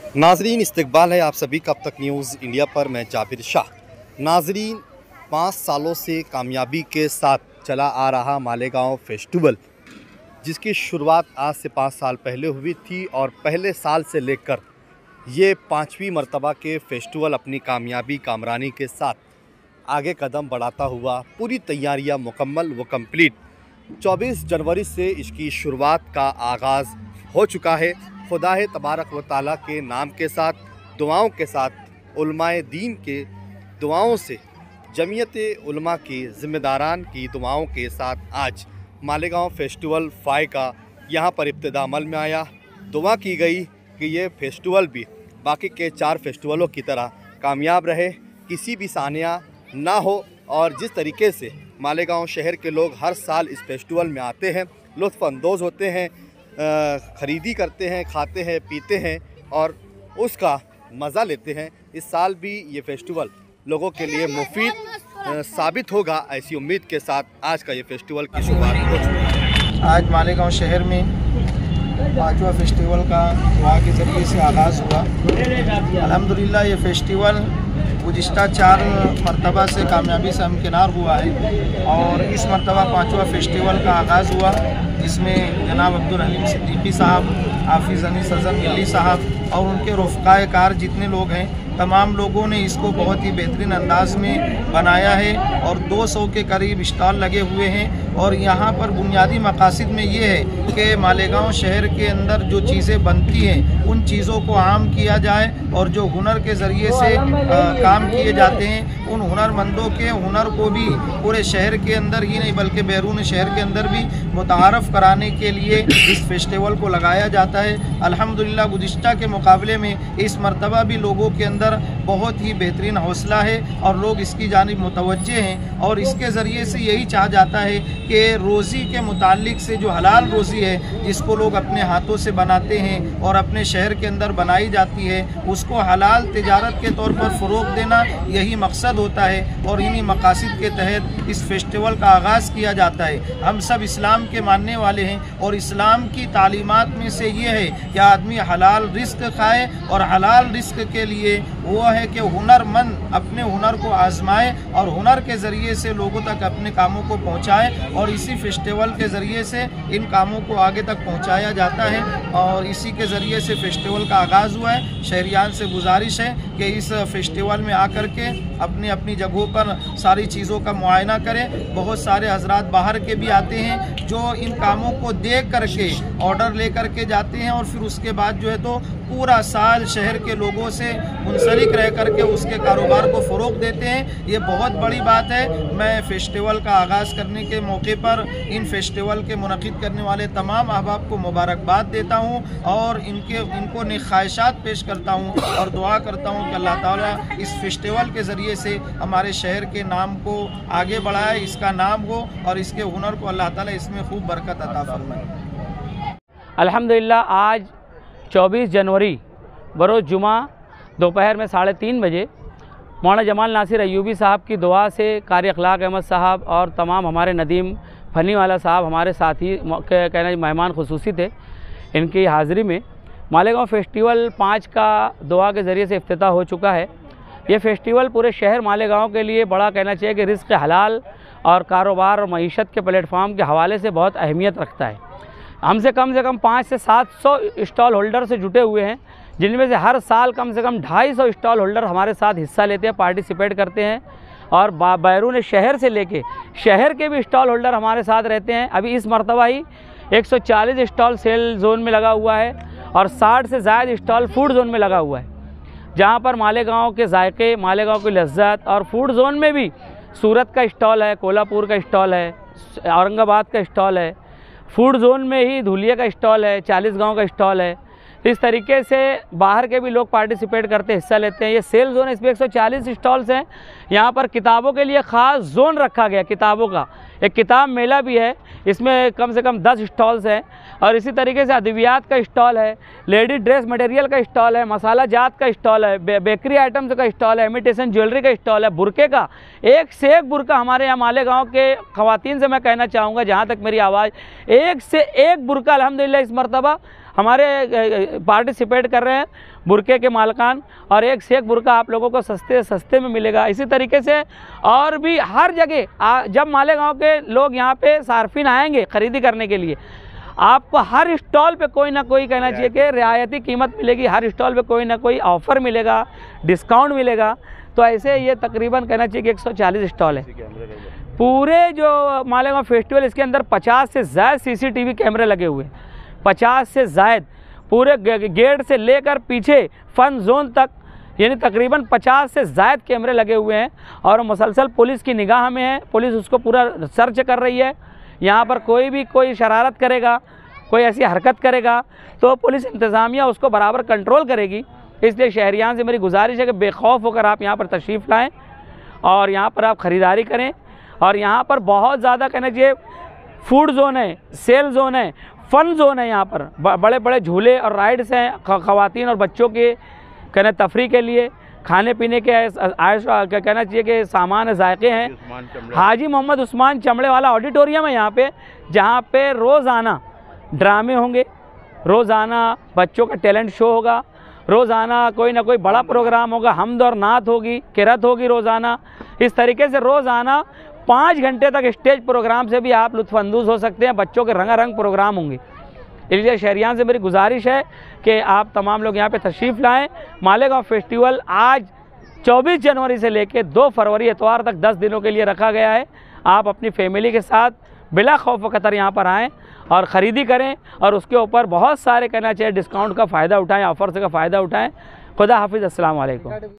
नाजरीन, इस्तकबाल है आप सभी का अब तक न्यूज़ इंडिया पर। मैं जाबिर शाह। नाजरीन, 5 सालों से कामयाबी के साथ चला आ रहा मालेगांव फेस्टिवल, जिसकी शुरुआत आज से 5 साल पहले हुई थी और पहले साल से लेकर ये 5वीं मरतबा के फेस्टिवल अपनी कामयाबी कामरानी के साथ आगे कदम बढ़ाता हुआ पूरी तैयारियां मुकम्मल व कंप्लीट 24 जनवरी से इसकी शुरुआत का आगाज़ हो चुका है। खुदा तबारक व ताला के नाम के साथ, दुआओं के साथ, उलमाए दीन के दुआओं से, जमीयत उलमा की ज़िम्मेदारान की दुआओं के साथ आज मालेगांव फेस्टिवल 5 का यहाँ पर इब्तिदा अमल में आया। दुआ की गई कि ये फेस्टिवल भी बाकी के 4 फेस्टिवलों की तरह कामयाब रहे, किसी भी सानिया ना हो। और जिस तरीके से मालेगांव शहर के लोग हर साल इस फेस्टिवल में आते हैं, लुत्फ़ अंदोज़ होते हैं, ख़रीदी करते हैं, खाते हैं, पीते हैं और उसका मज़ा लेते हैं, इस साल भी ये फेस्टिवल लोगों के लिए मुफीद साबित होगा, ऐसी उम्मीद के साथ आज का ये फेस्टिवल की शुरुआत हो चुकी है। आज मालेगांव शहर में 5वां फेस्टिवल का दुआ के ज़रिए से आगाज़ हुआ। अल्हम्दुलिल्लाह ये फेस्टिवल गुज़िश्ता 4 मरतबा से कामयाबी से हमकिनार हुआ है और इस मरतबा 5वां फेस्टिवल का आगाज़ हुआ, जिसमें जनाब अब्दुल हलीम सिद्दीकी साहब, हाफिज़ अनीस अज़हर मिल्ली साहब और उनके रफ़क़ाए कार जितने लोग हैं, तमाम लोगों ने इसको बहुत ही बेहतरीन अंदाज में बनाया है और 200 के करीब स्टॉल लगे हुए हैं। और यहाँ पर बुनियादी मकासद में ये है कि मालेगांव शहर के अंदर जो चीज़ें बनती हैं उन चीज़ों को आम किया जाए और जो हुनर के ज़रिए से काम किए जाते हैं उन हुनरमंदों के हुनर को भी पूरे शहर के अंदर ही नहीं बल्कि बैरून शहर के अंदर भी मुतारफ़ कराने के लिए इस फेस्टिवल को लगाया जाता है। अल्हम्दुलिल्लाह गुज़िश्ता के मुकाबले में इस मरतबा भी लोगों के अंदर बहुत ही बेहतरीन हौसला है और लोग इसकी जानिब मुतवज्जे हैं और इसके ज़रिए से यही चाहा जाता है कि रोज़ी के मुताल्लिक से जो हलाल रोज़ी है जिसको लोग अपने हाथों से बनाते हैं और अपने शहर के अंदर बनाई जाती है, उसको हलाल तिजारत के तौर पर फ़रोग़ देना यही मकसद होता है और इन्हीं मकासद के तहत इस फेस्टिवल का आगाज़ किया जाता है। हम सब इस्लाम के मानने वाले हैं और इस्लाम की तालीमात में से ये है कि आदमी हलाल रिस्क खाए और हलाल रिस्क के लिए वो है कि हुनरमंद अपने हुनर को आजमाए और हुनर के ज़रिए से लोगों तक अपने कामों को पहुँचाए और इसी फेस्टिवल के ज़रिए से इन कामों को आगे तक पहुँचाया जाता है और इसी के ज़रिए से फेस्टिवल का आगाज़ हुआ है। शहरियान से गुजारिश है कि इस फेस्टिवल में आकर के अपनी अपनी जगहों पर सारी चीज़ों का मुआयना करें। बहुत सारे हजरात बाहर के भी आते हैं जो इन कामों को देख करके ऑर्डर ले करके जाते हैं और फिर उसके बाद जो है तो पूरा साल शहर के लोगों से मुंसलिक रह करके उसके कारोबार को फ़रोग़ देते हैं। ये बहुत बड़ी बात है। मैं फेस्टिवल का आगाज़ करने के मौके पर इन फेस्टिवल के मुनक़िद करने वाले तमाम अहबाब को मुबारकबाद देता हूँ और इनको ख्वाहिशात पेश करता हूँ और दुआ करता हूँ कि अल्लाह ताला इस फेस्टिवल के ज़रिए से हमारे शहर के नाम को आगे बढ़ाए, इसका नाम हो और इसके हुनर को अल्लाह ताला इसमें खूब बरकत अता फरमाए। अल्हम्दुलिल्लाह आज 24 जनवरी बरोज़ जुमा दोपहर में 3:30 बजे मौलाना जमाल नासिर अय्यूबी साहब की दुआ से कारी अखलाक अहमद साहब और तमाम हमारे नदीम फनी वाला साहब हमारे साथी कहना मेहमान खुसूसी थे, इनकी हाज़िरी में मालेगांव फेस्टिवल 5 का दुआ के ज़रिए से इफ्तिताह हो चुका है। ये फेस्टिवल पूरे शहर मालेगांव के लिए बड़ा कहना चाहिए कि रिज़्क़ हलाल और कारोबार और मईशत के प्लेटफॉर्म के हवाले से बहुत अहमियत रखता है। हमसे कम 500 से 700 स्टॉल होल्डर से जुटे हुए हैं, जिनमें से हर साल कम से कम 250 स्टॉल होल्डर हमारे साथ हिस्सा लेते हैं, पार्टिसिपेट करते हैं और बैरून शहर से लेके शहर के भी स्टॉल होल्डर हमारे साथ रहते हैं। अभी इस मरतबा ही 140 स्टॉल सेल जोन में लगा हुआ है और 60 से ज़ायद स्टॉल फूड जोन में लगा हुआ है, जहाँ पर मालेगांव के जायके, मालेगांव की लज्जत और फूड जोन में भी सूरत का स्टॉल है, कोल्हापुर का स्टॉल है, औरंगाबाद का स्टॉल है, फूड जोन में ही धुलिया का स्टॉल है, 40 गाँव का स्टॉल है। इस तरीके से बाहर के भी लोग पार्टिसिपेट करते हिस्सा लेते हैं। ये सेल जोन, इसमें 140 स्टॉल्स हैं। यहाँ पर किताबों के लिए ख़ास जोन रखा गया, किताबों का एक किताब मेला भी है, इसमें कम से कम 10 स्टॉल्स हैं और इसी तरीके से अद्वियात का स्टॉल है, लेडी ड्रेस मटेरियल का स्टॉल है, मसाला जात का स्टॉल है, बेकरी आइटम्स का स्टॉल है, इमिटेशन ज्वेलरी का स्टॉल है, बुरके का एक से एक बुरका हमारे यहाँ मालेगांव के ख़वातीन से मैं कहना चाहूँगा, जहाँ तक मेरी आवाज़, एक से एक बुरका अल्हम्दुलिल्लाह इस मरतबा हमारे पार्टिसिपेट कर रहे हैं बुरके के मालकान, और एक से एक बुरका आप लोगों को सस्ते सस्ते में मिलेगा। इसी तरीके से और भी हर जगह जब मालेगांव के लोग यहाँ पे सार्फिन आएंगे ख़रीदी करने के लिए, आपको हर स्टॉल पे कोई ना कोई कहना चाहिए कि रियायती कीमत मिलेगी, हर स्टॉल पे कोई ना कोई ऑफ़र मिलेगा, डिस्काउंट मिलेगा। तो ऐसे ये तकरीबन कहना चाहिए कि 140 स्टॉल है पूरे जो मालेगांव फेस्टिवल। इसके अंदर 50 से ज़्यादा CCTV कैमरे लगे हुए हैं, 50 से ज़्यादा पूरे गेट से लेकर पीछे फन जोन तक, यानी तकरीबन 50 से ज़्यादा कैमरे लगे हुए हैं। और मुसलसल पुलिस की निगाह में है, पुलिस उसको पूरा सर्च कर रही है। यहाँ पर कोई भी कोई शरारत करेगा, कोई ऐसी हरकत करेगा तो पुलिस इंतज़ामिया उसको बराबर कंट्रोल करेगी। इसलिए शहरियान से मेरी गुजारिश है कि बेखौफ होकर आप यहाँ पर तशरीफ़ लाएँ और यहाँ पर आप ख़रीदारी करें। और यहाँ पर बहुत ज़्यादा कहना चाहिए फूड जोन है, सेल जोन है, फ़न जोन है। यहाँ पर बड़े बड़े झूले और राइड्स हैं ख़वातीन और बच्चों के कहना तफरी के लिए, खाने पीने के कहना चाहिए कि सामान जायके हैं। हाजी मोहम्मद उस्मान चमड़े वाला ऑडिटोरियम है यहाँ पे, जहाँ पे रोज़ाना ड्रामे होंगे, रोज़ाना बच्चों का टैलेंट शो होगा, रोज़ाना कोई ना कोई बड़ा प्रोग्राम होगा, हमद और नात होगी, किरत होगी रोज़ाना। इस तरीके से रोज़ाना 5 घंटे तक स्टेज प्रोग्राम से भी आप लुत्फ़अंदोज़ हो सकते हैं। बच्चों के रंगारंग प्रोग्राम होंगे। इसलिए शहरियान से मेरी गुजारिश है कि आप तमाम लोग यहाँ पे तशरीफ़ लाएँ। मालेगांव फेस्टिवल आज 24 जनवरी से लेकर 2 फरवरी इतवार तक 10 दिनों के लिए रखा गया है। आप अपनी फैमिली के साथ बिला खौफ व खतर यहाँ पर आएँ और ख़रीदी करें, और उसके ऊपर बहुत सारे कहना चाहिए डिस्काउंट का फ़ायदा उठाएँ, ऑफ़र्स का फ़ायदा उठाएँ। खुदा हाफिज़, अस्सलाम वालेकुम।